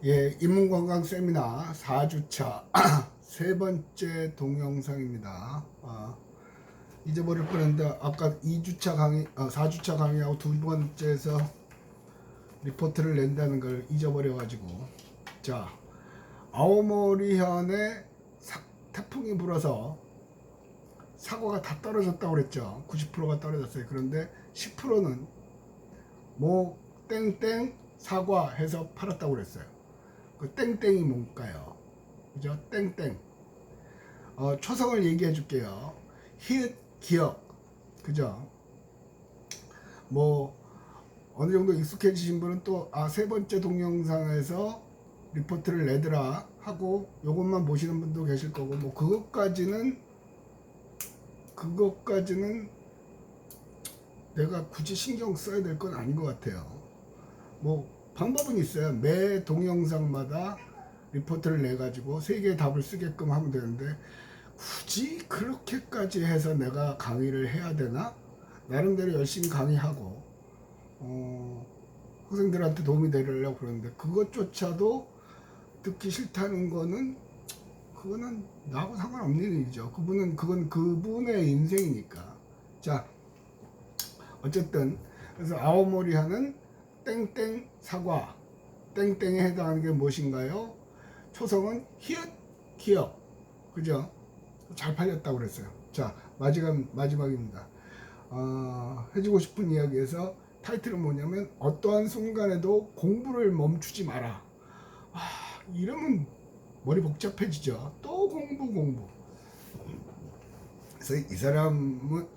예, 인문건강 세미나 4주차 세 번째 동영상입니다. 잊어버릴 뻔했는데 아까 2주차 강의, 4주차 강의하고 두 번째에서 리포트를 낸다는 걸 잊어버려가지고, 자, 아오모리현에 태풍이 불어서 사과가 다 떨어졌다고 그랬죠. 90%가 떨어졌어요. 그런데 10%는 뭐 땡땡 사과 해서 팔았다고 그랬어요. 그 땡땡이 뭔가요? 그죠? 땡땡. 초성을 얘기해 줄게요. 히읗, 기억. 그죠? 뭐 어느 정도 익숙해지신 분은 또 세 번째 동영상에서 리포트를 내더라 하고 요것만 보시는 분도 계실 거고, 뭐 그것까지는 내가 굳이 신경 써야 될 건 아닌 것 같아요. 뭐 방법은 있어요. 매 동영상마다 리포트를 내 가지고 세 개의 답을 쓰게끔 하면 되는데, 굳이 그렇게까지 해서 내가 강의를 해야 되나? 나름대로 열심히 강의하고 학생들한테 도움이 되려고 그러는데, 그것조차도 듣기 싫다는 거는 그거는 나하고 상관없는 일이죠. 그건 그분의 인생이니까. 자, 어쨌든 그래서 아오모리하는 땡땡 사과, 땡땡에 해당하는 게 무엇인가요? 초성은 히읗, 기억. 그죠? 잘 팔렸다고 그랬어요. 자, 마지막입니다. 해주고 싶은 이야기에서 타이틀은 뭐냐면, 어떠한 순간에도 공부를 멈추지 마라. 이러면 머리 복잡해지죠. 또 공부. 그래서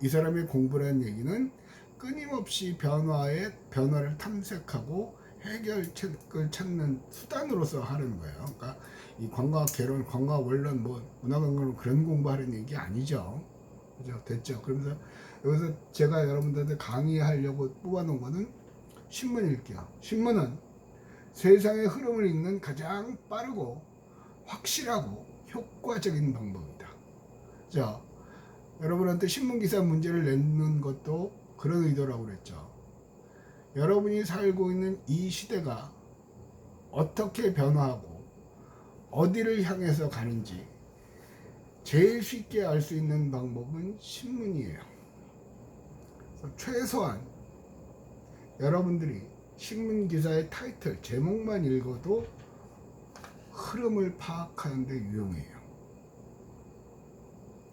이 사람의 공부라는 얘기는 끊임없이 변화를 탐색하고 해결책을 찾는 수단으로서 하는 거예요. 그러니까 이 관과 개론, 관과 원론, 뭐 문화관광 그런 공부하는 얘기 아니죠. 그죠? 됐죠? 그러면서 여기서 제가 여러분들한테 강의하려고 뽑아놓은 거는 신문 읽기요. 신문은 세상의 흐름을 읽는 가장 빠르고 확실하고 효과적인 방법이다. 자, 여러분한테 신문기사 문제를 내는 것도 그런 의도라고 그랬죠. 여러분이 살고 있는 이 시대가 어떻게 변화하고 어디를 향해서 가는지 제일 쉽게 알 수 있는 방법은 신문이에요. 최소한 여러분들이 신문 기사의 타이틀, 제목만 읽어도 흐름을 파악하는 데 유용해요.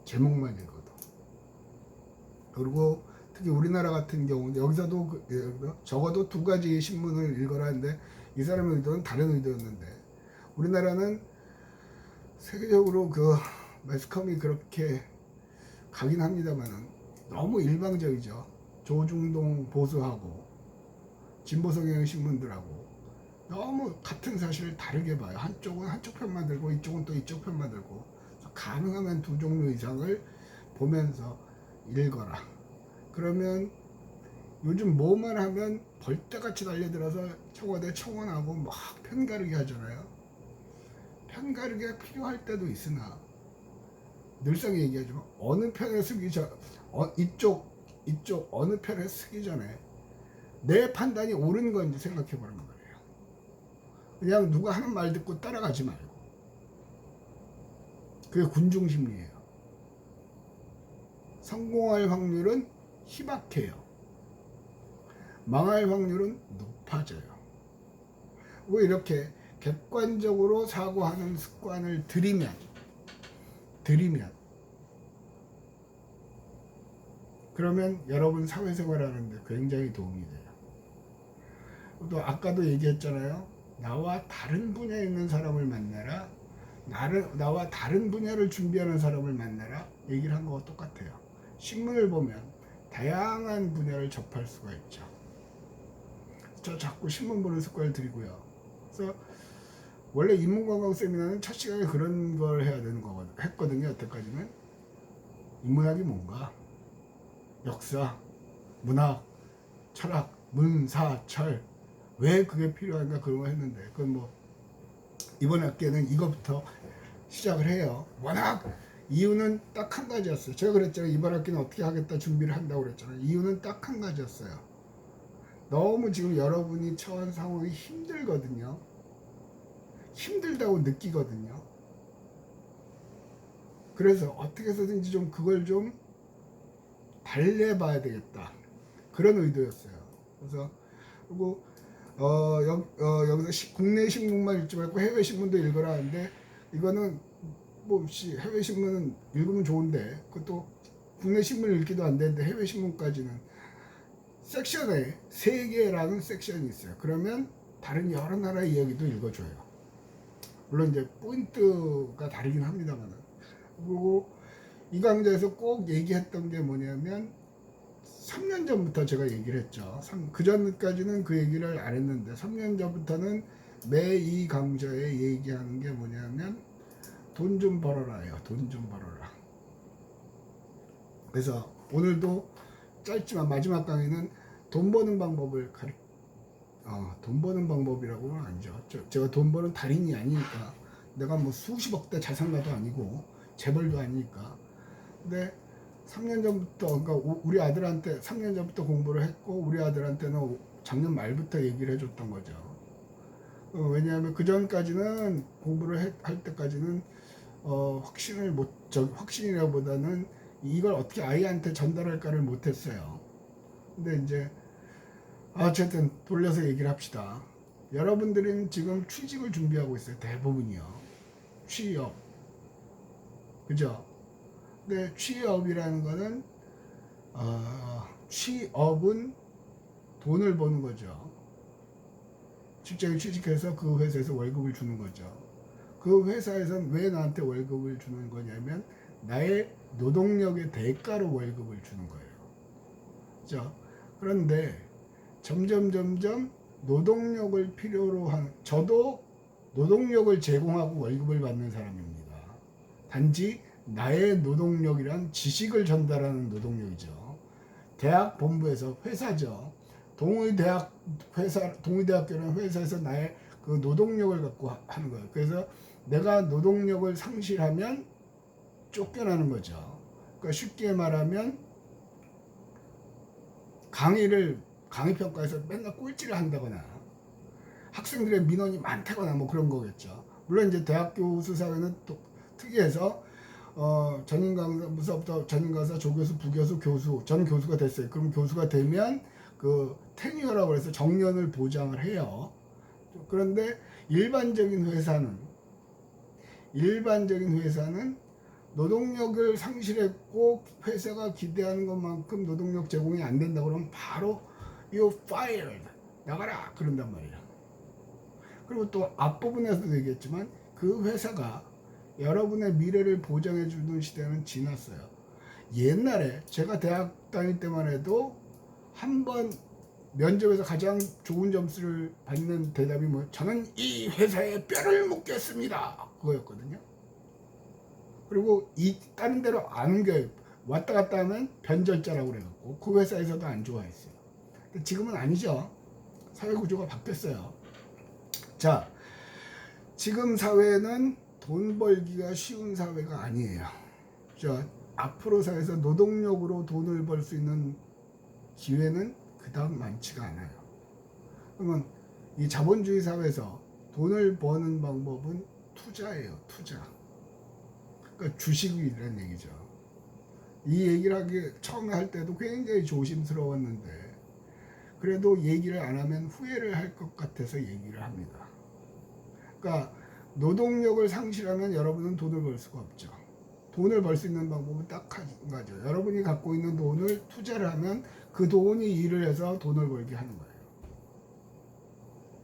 제목만 읽어도. 그리고 특히 우리나라 같은 경우는 여기서도 적어도 두 가지 신문을 읽어라 하는데, 이 사람의 의도는 다른 의도였는데, 우리나라는 세계적으로 그 매스컴이 그렇게 가긴 합니다만은 너무 일방적이죠. 조중동 보수하고 진보 성향의 신문들하고 너무 같은 사실을 다르게 봐요. 한쪽은 한쪽 편만 들고 이쪽은 또 이쪽 편만 들고. 가능하면 두 종류 이상을 보면서 읽어라. 그러면 요즘 뭐만 하면 벌떼같이 달려들어서 청와대 청원하고 막 편가르기 하잖아요. 편가르기가 필요할 때도 있으나, 늘상 얘기하지만 어느 편에 쓰기 전, 이쪽 어느 편에 쓰기 전에 내 판단이 옳은 건지 생각해 보는 거예요. 그냥 누가 하는 말 듣고 따라가지 말고. 그게 군중심리예요. 성공할 확률은 희박해요. 망할 확률은 높아져요. 왜 이렇게 객관적으로 사고하는 습관을 들이면 그러면 여러분 사회생활하는데 굉장히 도움이 돼요. 또 아까도 얘기했잖아요. 나와 다른 분야에 있는 사람을 만나라. 나와 다른 분야를 준비하는 사람을 만나라. 얘기를 한 거와 똑같아요. 신문을 보면 다양한 분야를 접할 수가 있죠. 저 자꾸 신문 보는 습관을 들이고요. 그래서 원래 인문관광 세미나는 첫 시간에 그런 걸 해야 되는 거거든요. 했거든요. 여태까지는. 인문학이 뭔가, 역사, 문학, 철학, 문사, 철, 왜 그게 필요한가, 그런 거 했는데, 그건 뭐 이번 학기에는 이것부터 시작을 해요. 워낙 이유는 딱 한 가지였어요. 제가 그랬잖아요. 이번 학기는 어떻게 하겠다 준비를 한다고 그랬잖아요. 이유는 딱 한 가지였어요. 너무 지금 여러분이 처한 상황이 힘들거든요. 힘들다고 느끼거든요. 그래서 어떻게 해서든지 좀 그걸 좀 달래봐야 되겠다, 그런 의도였어요. 그래서 그리고 여기서 국내 신문만 읽지 말고 해외 신문도 읽어라 하는데, 이거는 뭐 해외 신문은 읽으면 좋은데 그것도 국내 신문을 읽기도 안 되는데 해외 신문까지는 섹션에 3개라는 섹션이 있어요. 그러면 다른 여러 나라 이야기도 읽어줘요. 물론 이제 포인트가 다르긴 합니다만. 그리고 이 강좌에서 꼭 얘기했던 게 뭐냐면 3년 전부터 제가 얘기를 했죠. 그 전까지는 그 얘기를 안 했는데 3년 전부터는 매 이 강좌에 얘기하는 게 뭐냐면 돈 좀 벌어라예요. 돈 좀 벌어라. 그래서 오늘도 짧지만 마지막 강의는 돈 버는 방법을 돈 버는 방법이라고는 아니죠. 제가 돈 버는 달인이 아니니까, 내가 뭐 수십억대 자산가도 아니고 재벌도 아니니까. 근데 3년 전부터, 그러니까 우리 아들한테 3년 전부터 공부를 했고, 우리 아들한테는 작년 말부터 얘기를 해줬던 거죠. 왜냐하면 그 전까지는 공부를 할 때까지는 확신이라보다는 이걸 어떻게 아이한테 전달할까를 못했어요. 근데 이제 어쨌든 돌려서 얘기를 합시다. 여러분들은 지금 취직을 준비하고 있어요. 대부분이요. 취업. 그죠? 근데 취업이라는 거는 취업은 돈을 버는 거죠. 직장에 취직해서 그 회사에서 월급을 주는 거죠. 그 회사에서는 왜 나한테 월급을 주는 거냐면 나의 노동력의 대가로 월급을 주는 거예요. 그죠? 그런데 점점 노동력을 필요로 하는, 저도 노동력을 제공하고 월급을 받는 사람입니다. 단지 나의 노동력이란 지식을 전달하는 노동력이죠. 대학 본부에서, 회사죠. 동의대학교는 회사에서 나의 그 노동력을 갖고 하는 거예요. 그래서 내가 노동력을 상실하면 쫓겨나는 거죠. 그러니까 쉽게 말하면 강의평가에서 맨날 꼴찌를 한다거나 학생들의 민원이 많다거나 뭐 그런 거겠죠. 물론 이제 대학 교수 사회는 또 특이해서 전임 강사부터 전임 강사, 조교수, 부교수, 교수, 전 교수가 됐어요. 그럼 교수가 되면 그 테뉴어라고 해서 정년을 보장을 해요. 그런데 일반적인 회사는 노동력을 상실했고 회사가 기대하는 것만큼 노동력 제공이 안 된다 그러면 바로 you fired, 나가라 그런단 말이에요. 그리고 또 앞부분에서도 얘기했지만 그 회사가 여러분의 미래를 보장해 주는 시대는 지났어요. 옛날에 제가 대학 다닐 때만 해도 한 번 면접에서 가장 좋은 점수를 받는 대답이 저는 이 회사에 뼈를 묻겠습니다, 그거였거든요. 그리고 다른 데로 안 옮겨요. 왔다 갔다 하면 변절자라고 그래갖고 그 회사에서도 안 좋아했어요. 근데 지금은 아니죠. 사회 구조가 바뀌었어요. 자, 지금 사회는 돈 벌기가 쉬운 사회가 아니에요. 앞으로 사회에서 노동력으로 돈을 벌 수 있는 기회는 그다음 많지가 않아요. 그러면 이 자본주의 사회에서 돈을 버는 방법은 투자예요. 투자. 그러니까 주식이라는 얘기죠. 이 얘기를 처음에 할 때도 굉장히 조심스러웠는데 그래도 얘기를 안 하면 후회를 할 것 같아서 얘기를 합니다. 그러니까 노동력을 상실하면 여러분은 돈을 벌 수가 없죠. 돈을 벌 수 있는 방법은 딱 한 가지죠. 여러분이 갖고 있는 돈을 투자를 하면 그 돈이 일을 해서 돈을 벌게 하는 거예요.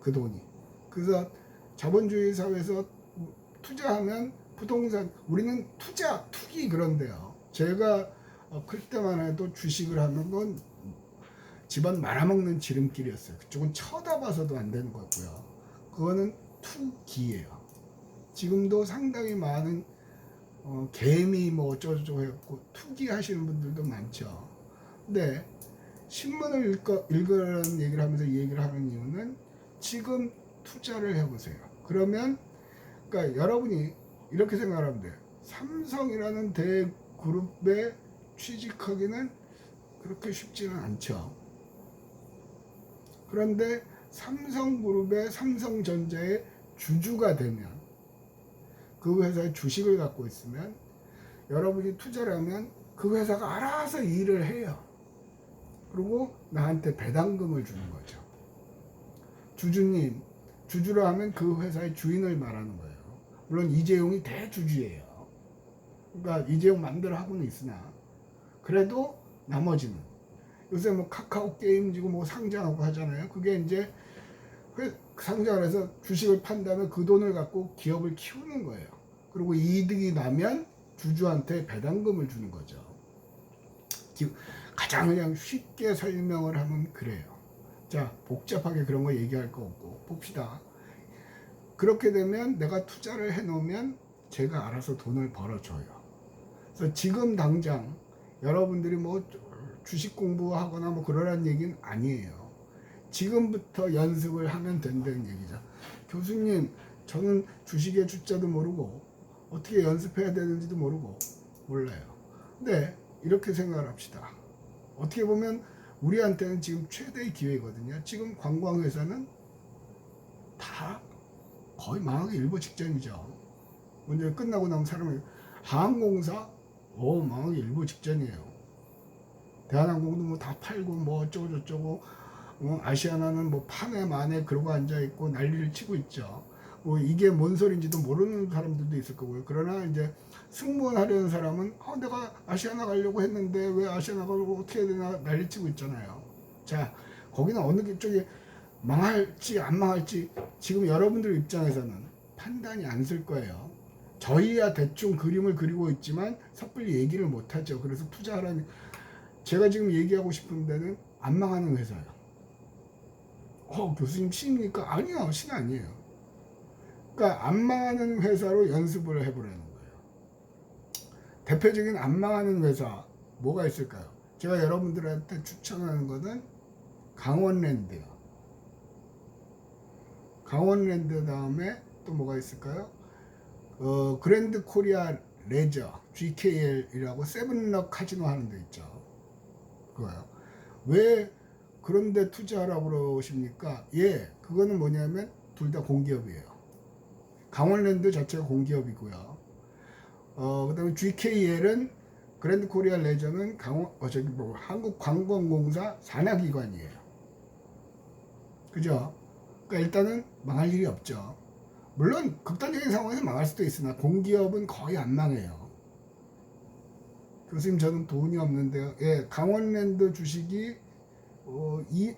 그 돈이. 그래서 자본주의 사회에서 투자하면 부동산, 우리는 투기 그런데요. 제가 클 때만 해도 주식을 하는 건 집안 말아먹는 지름길이었어요. 그쪽은 쳐다봐서도 안 되는 거고요. 그거는 투기예요. 지금도 상당히 많은 개미 뭐 어쩌고저쩌고 해갖고 투기하시는 분들도 많죠. 근데 신문을 읽으라는 얘기를 하면서 이 얘기를 하는 이유는 지금 투자를 해보세요. 그러면 그러니까 여러분이 이렇게 생각하면 돼요. 삼성이라는 대그룹에 취직하기는 그렇게 쉽지는 않죠. 그런데 삼성그룹의 삼성전자에 주주가 되면, 그 회사의 주식을 갖고 있으면, 여러분이 투자를 하면 그 회사가 알아서 일을 해요. 그리고 나한테 배당금을 주는 거죠. 주주님, 주주라 하면 그 회사의 주인을 말하는 거예요. 물론 이재용이 대주주예요. 그러니까 이재용 마음대로 하고는 있으나, 그래도 나머지는, 요새 뭐 카카오 게임지고 뭐 상장하고 하잖아요. 그게 이제 상장을 해서 주식을 판 다음에 그 돈을 갖고 기업을 키우는 거예요. 그리고 이득이 나면 주주한테 배당금을 주는 거죠. 가장 그냥 쉽게 설명을 하면 그래요. 자, 복잡하게 그런 거 얘기할 거 없고 봅시다. 그렇게 되면 내가 투자를 해놓으면 제가 알아서 돈을 벌어줘요. 그래서 지금 당장 여러분들이 뭐 주식 공부하거나 뭐 그러라는 얘기는 아니에요. 지금부터 연습을 하면 된다는 얘기죠. 교수님, 저는 주식의 주자도 모르고 어떻게 연습해야 되는지도 모르고 몰라요. 근데 이렇게 생각을 합시다. 어떻게 보면 우리한테는 지금 최대의 기회거든요. 지금 관광회사는 다 거의 망하기 일보 직전이죠. 먼저 끝나고 나면 사람이, 항공사 망하기 일보 직전이에요. 대한항공도 뭐 다 팔고 뭐 어쩌고 저쩌고, 아시아나는 뭐 판에 만에 그러고 앉아있고 난리를 치고 있죠. 뭐 이게 뭔 소린지도 모르는 사람들도 있을 거고요. 그러나 이제 승무원 하려는 사람은 내가 아시아나 가려고 했는데 왜 아시아나 가려고 어떻게 해야 되나 난리치고 있잖아요. 자, 거기는 어느 쪽이 망할지 안 망할지 지금 여러분들 입장에서는 판단이 안 쓸 거예요. 저희야 대충 그림을 그리고 있지만 섣불리 얘기를 못하죠. 그래서 투자하라는, 제가 지금 얘기하고 싶은 데는 안 망하는 회사예요. 교수님 신입니까? 아니요, 신 아니에요. 그러니까 안 망하는 회사로 연습을 해보라는 거예요. 대표적인 안 망하는 회사 뭐가 있을까요? 제가 여러분들한테 추천하는 것은 강원랜드요. 강원랜드 다음에 또 뭐가 있을까요? 그랜드 코리아 레저 GKL이라고 세븐럭 카지노 하는 데 있죠. 그거요. 왜 그런데 투자하라고 그러십니까? 그거는 뭐냐면 둘 다 공기업이에요. 강원랜드 자체가 공기업이고요. 그 다음에 GKL은 그랜드 코리아 레저는 한국관광공사 산하기관이에요. 그죠? 그러니까 일단은 망할 일이 없죠. 물론 극단적인 상황에서 망할 수도 있으나 공기업은 거의 안 망해요. 교수님, 저는 돈이 없는데요. 강원랜드 주식이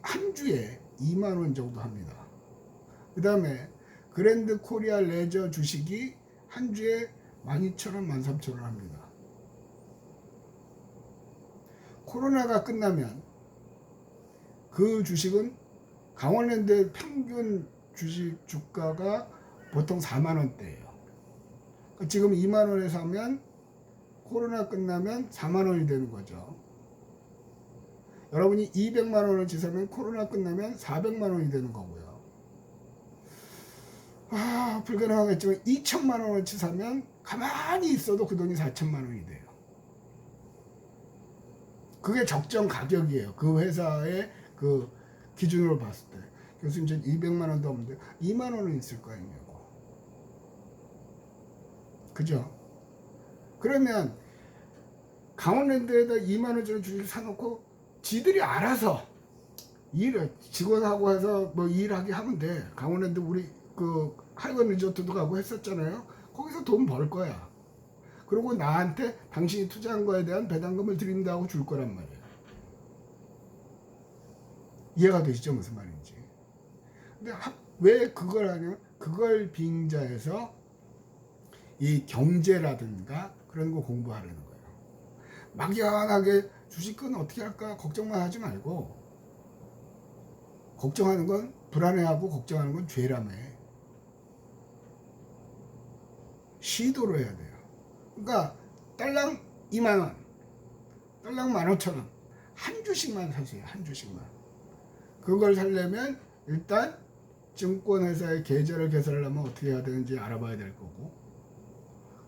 한 주에 2만 원 정도 합니다. 그 다음에 그랜드 코리아 레저 주식이 한 주에 12,000원, 13,000원 합니다. 코로나가 끝나면 그 주식은 강원랜드의 평균 주식 주가가 보통 4만 원대예요. 지금 2만 원에 사면 코로나 끝나면 4만 원이 되는 거죠. 여러분이 200만 원어치 사면 코로나 끝나면 400만 원이 되는 거고요. 불가능하겠지만 2천만 원어치 사면 가만히 있어도 그 돈이 4천만 원이 돼요. 그게 적정 가격이에요. 그 회사의 그 기준으로 봤을 때. 교수님, 전 200만 원도 없는데 2만 원은 있을 거 아니냐고. 그죠? 그러면 강원랜드에다 2만 원짜리 주식 사놓고 지들이 알아서 직원하고 해서 뭐 일하게 하면 돼. 강원랜드 우리 그 하이원 리조트도 가고 했었잖아요. 거기서 돈 벌 거야. 그리고 나한테 당신이 투자한 거에 대한 배당금을 드린다고 줄 거란 말이에요. 이해가 되시죠? 무슨 말인지. 근데 왜 그걸 하냐면 그걸 빙자해서 이 경제라든가 그런 거 공부하려는 거예요. 막연하게 주식은 어떻게 할까 걱정만 하지 말고, 걱정하는 건 불안해하고 걱정하는 건 죄라며. 시도를 해야 돼요. 그러니까 딸랑 2만 원, 딸랑 15,000원 한 주씩만 사세요. 한 주씩만. 그걸 살려면 일단 증권회사의 계좌를 개설하려면 어떻게 해야 되는지 알아봐야 될 거고,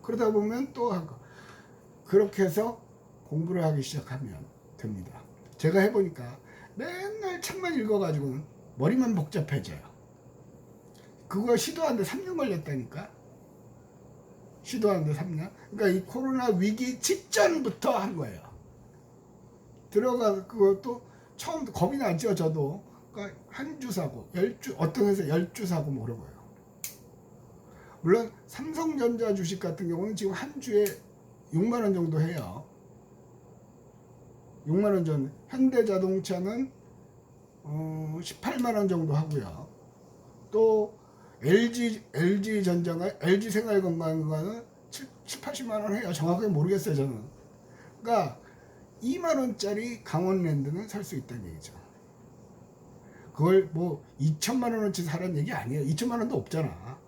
그러다 보면 또 하고, 그렇게 해서 공부를 하기 시작하면 됩니다. 제가 해보니까 맨날 책만 읽어가지고는 머리만 복잡해져요. 그거 시도하는데 3년 걸렸다니까. 시도하는데 3년. 그러니까 이 코로나 위기 직전부터 한 거예요. 들어가 그것도 처음 겁이 나죠. 저도. 그러니까 한 주 사고, 10주, 어떤 회사 10주 사고 뭐 그런 거예요. 물론 삼성전자 주식 같은 경우는 지금 한 주에 6만 원 정도 해요. 6만 원 정도. 현대자동차는 18만 원 정도 하고요. 또 LG전자가 LG생활건강은 80만 원 해요. 정확하게 모르겠어요, 저는. 그러니까 2만 원짜리 강원랜드는 살 수 있다는 얘기죠. 그걸 뭐 2천만 원어치 사라는 얘기 아니에요. 2천만 원도 없잖아.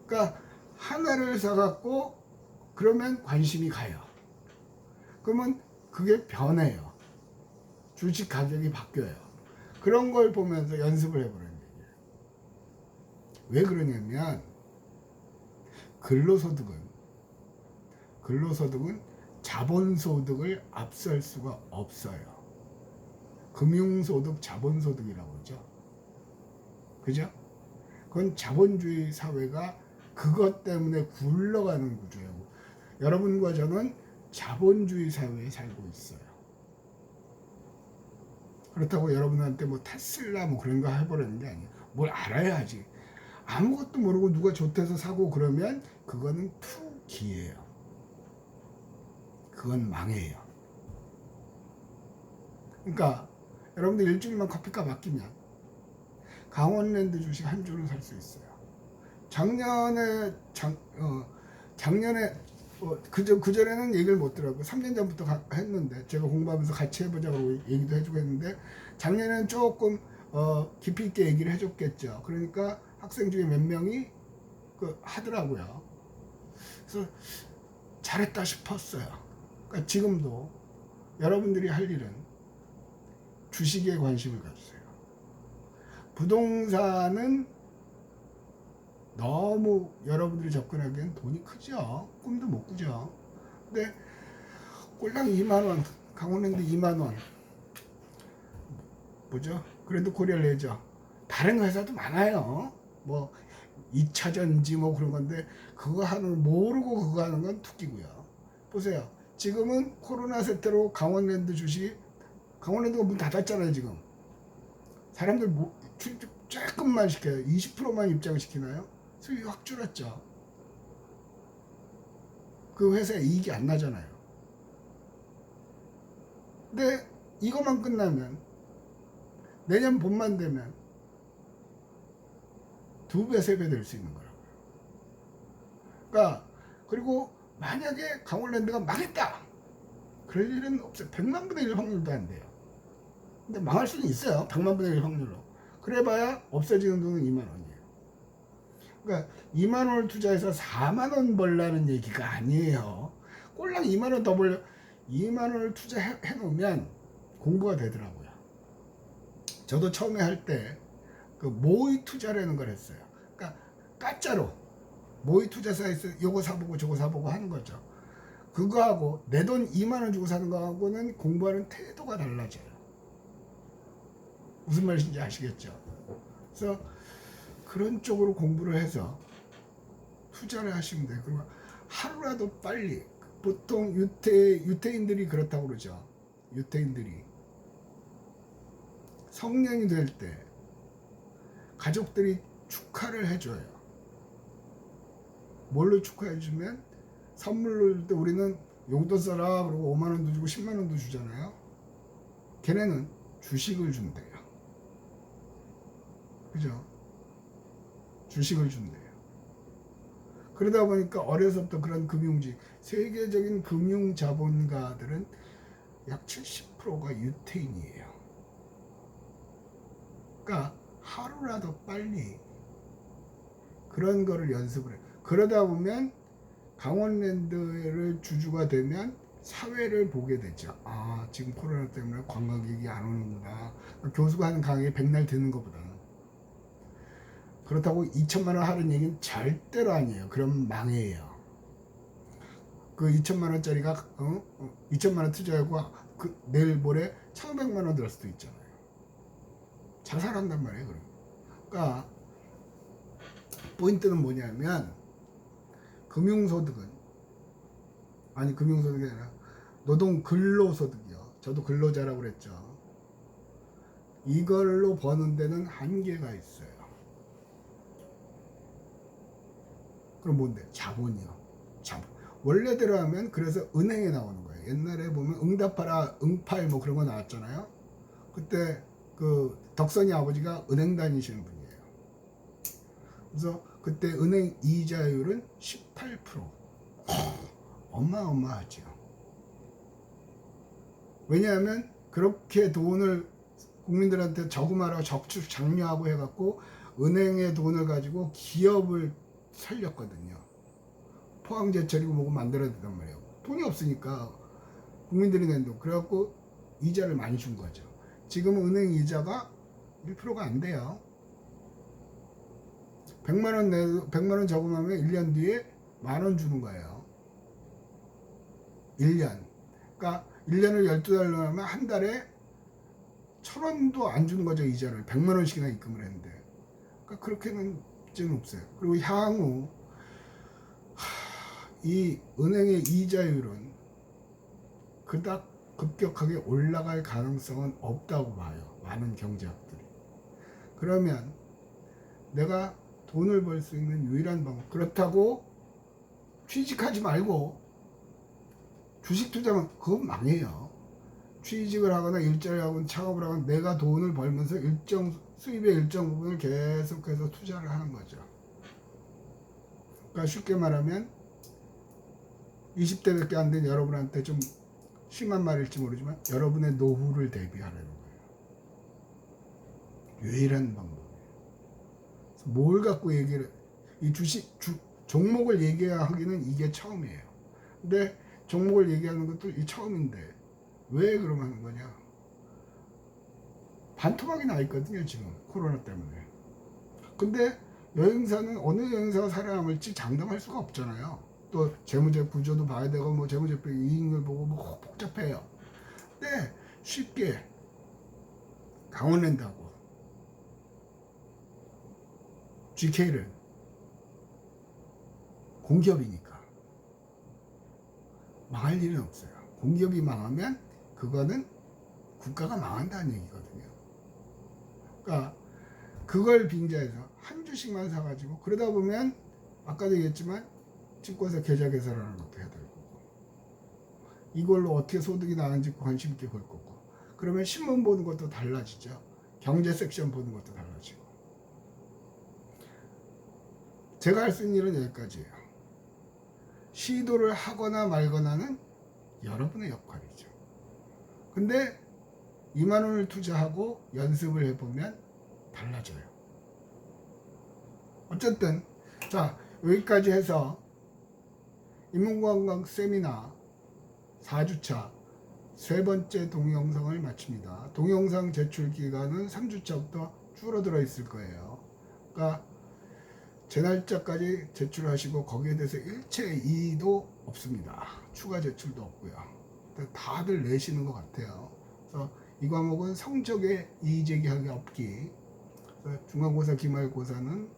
그러니까 하나를 사갖고 그러면 관심이 가요. 그러면 그게 변해요. 주식 가격이 바뀌어요. 그런 걸 보면서 연습을 해보라는 얘기예요. 왜 그러냐면 근로소득은 자본소득을 앞설 수가 없어요. 금융소득, 자본소득이라고 그러죠. 그죠? 그건 자본주의 사회가 그것 때문에 굴러가는 구조예요. 여러분과 저는 자본주의 사회에 살고 있어요. 그렇다고 여러분한테 뭐 테슬라 뭐 그런 거 해보라는 게 아니에요. 뭘 알아야지. 아무것도 모르고 누가 좋대서 사고 그러면 그거는 투기예요. 그건 망해요. 그러니까 여러분들 일주일만 커피값 아끼면 강원랜드 주식 한 주는 살 수 있어요. 작년에 그전에는 얘기를 못 들었고 3년 전부터 했는데 제가 공부하면서 같이 해보자고 얘기도 해주고 했는데 작년에는 조금 깊이 있게 얘기를 해줬겠죠. 그러니까 학생 중에 몇 명이 하더라고요. 그래서 잘했다 싶었어요. 그러니까 지금도 여러분들이 할 일은 주식에 관심을 가주세요. 부동산은 너무 여러분들이 접근하기엔 돈이 크죠. 꿈도 못 꾸죠. 근데 꼴랑 2만원, 강원랜드 2만원, 뭐죠? 그래도 고려레저. 다른 회사도 많아요. 뭐 2차전지 뭐 그런 건데 모르고 그거 하는 건 투기고요. 보세요. 지금은 코로나 세태로 강원랜드 강원랜드가 문 닫았잖아요, 지금. 사람들 조금만 시켜요. 20%만 입장시키나요? 수익이 확 줄었죠. 그 회사에 이익이 안 나잖아요. 근데 이것만 끝나면 내년 봄만 되면 2배, 3배 될 수 있는 거라고요. 그러니까 그리고 만약에 강원랜드가 망했다. 그럴 일은 없어요. 100만 분의 1 확률도 안 돼요. 근데 망할 수는 있어요. 100만 분의 1 확률로. 그래봐야 없어지는 돈은 2만 원이에요. 그러니까 2만 원을 투자해서 4만 원 벌라는 얘기가 아니에요. 꼴랑 2만 원 더 벌려. 2만 원을 투자해 놓으면 공부가 되더라고요. 저도 처음에 할 때 그 모의 투자라는 걸 했어요. 그러니까 가짜로 모의 투자 사이트 요거 사보고 저거 사보고 하는 거죠. 그거하고 내 돈 2만 원 주고 사는 거하고는 공부하는 태도가 달라져요. 무슨 말인지 아시겠죠? 그래서 그런 쪽으로 공부를 해서 투자를 하시면 돼요. 그리고 하루라도 빨리, 보통 유태인들이 그렇다고 그러죠. 유태인들이 성년이 될 때 가족들이 축하를 해줘요. 뭘로 축하해주면 선물로 줄 때 우리는 용돈 써라 그러고 5만 원도 주고 10만 원도 주잖아요. 걔네는 주식을 준대요. 그죠? 주식을 준대요. 그러다 보니까 어려서부터 그런 세계적인 금융 자본가들은 약 70%가 유태인이에요. 그러니까 하루라도 빨리 그런 거를 연습을 해요. 그러다 보면 강원랜드를 주주가 되면 사회를 보게 되죠. 아, 지금 코로나 때문에 관광객이 안 오는구나. 교수가 하는 강의에 백날 듣는 것보다. 그렇다고 2천만 원 하는 얘기는 절대로 아니에요. 그럼 망해요. 그 2천만 원짜리가 2천만 원 투자하고 내일 모레 1,500만 원 들 수도 있잖아요. 자살한단 말이에요. 그럼. 그러니까 포인트는 뭐냐면 금융소득은 금융소득이 아니라 노동 근로소득이요. 저도 근로자라고 그랬죠. 이걸로 버는 데는 한계가 있어요. 그럼 뭔데? 자본이요. 자본. 원래대로 하면 그래서 은행에 나오는 거예요. 옛날에 보면 응답하라 응팔 뭐 그런 거 나왔잖아요. 그때 그 덕선이 아버지가 은행 다니시는 분이에요. 그래서 그때 은행 이자율은 18%. 어마어마하죠. 왜냐하면 그렇게 돈을 국민들한테 저금하라고 적축 장려하고 해갖고 은행의 돈을 가지고 기업을 살렸거든요. 포항제철이고 뭐고 만들어야 된단 말이에요. 돈이 없으니까 국민들이 낸 돈. 그래갖고 이자를 많이 준 거죠. 지금은 은행 이자가 1%가 안 돼요. 100만 원 저금하면 1년 뒤에 10,000원 주는 거예요. 1년. 그러니까 1년을 12달로 하면 한 달에 1,000원도 안 주는 거죠, 이자를. 100만 원씩이나 입금을 했는데. 그러니까 그렇게는 없어요. 그리고 향후 이 은행의 이자율은 그닥 급격하게 올라갈 가능성은 없다고 봐요. 많은 경제학들이. 그러면 내가 돈을 벌 수 있는 유일한 방법. 그렇다고 취직하지 말고 주식 투자만 그건 망해요. 취직을 하거나 일자리를 하거나 창업을 하거나 내가 돈을 벌면서 수입의 일정 부분을 계속해서 투자를 하는 거죠. 그러니까 쉽게 말하면 20대밖에 안 된 여러분한테 좀 심한 말일지 모르지만 여러분의 노후를 대비하라는 거예요. 유일한 방법이에요. 뭘 갖고 이 종목을 얘기하기는 이게 처음이에요. 근데 종목을 얘기하는 것도 이 처음인데 왜 그럼 하는 거냐? 반토막이 나 있거든요, 지금 코로나 때문에. 근데 여행사는 어느 여행사가 살아남을지 장담할 수가 없잖아요. 또 재무제 구조도 봐야 되고 뭐 재무제 이익을 보고 뭐 복잡해요. 근데 쉽게 강원랜드하고 GK를 공기업이니까 망할 일은 없어요. 공기업이 망하면 그거는 국가가 망한다는 얘기거든요. 그러니까 그걸 빙자해서 한 주씩만 사가지고 그러다 보면 아까도 얘기했지만 증권사 계좌 개설하는 것도 해야 될 거고 이걸로 어떻게 소득이 나는지 관심 있게 볼 거고 그러면 신문 보는 것도 달라지죠. 경제 섹션 보는 것도 달라지고 제가 할 수 있는 일은 여기까지예요. 시도를 하거나 말거나는 여러분의 역할이죠. 근데 2만 원을 투자하고 연습을 해보면 달라져요. 어쨌든 자 여기까지 해서 인문관광 세미나 4주차 세 번째 동영상을 마칩니다. 동영상 제출 기간은 3주차부터 줄어들어 있을 거예요. 그러니까 제 날짜까지 제출하시고 거기에 대해서 일체 이의도 없습니다. 추가 제출도 없고요. 다들 내시는 것 같아요. 그래서 이 과목은 성적에 이의 제기하기 없기. 중간고사, 기말고사는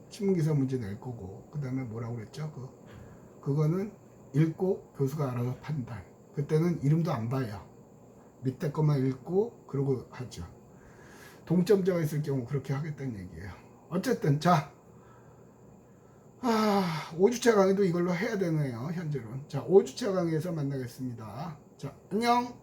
신문기사 문제 낼 거고 그 다음에 뭐라고 그랬죠? 그거는 읽고 교수가 알아서 판단. 그때는 이름도 안 봐요. 밑에 것만 읽고 그러고 하죠. 동점자가 있을 경우 그렇게 하겠다는 얘기예요. 어쨌든 자 5주차 강의도 이걸로 해야 되네요. 현재로는. 자 5주차 강의에서 만나겠습니다. 자 안녕.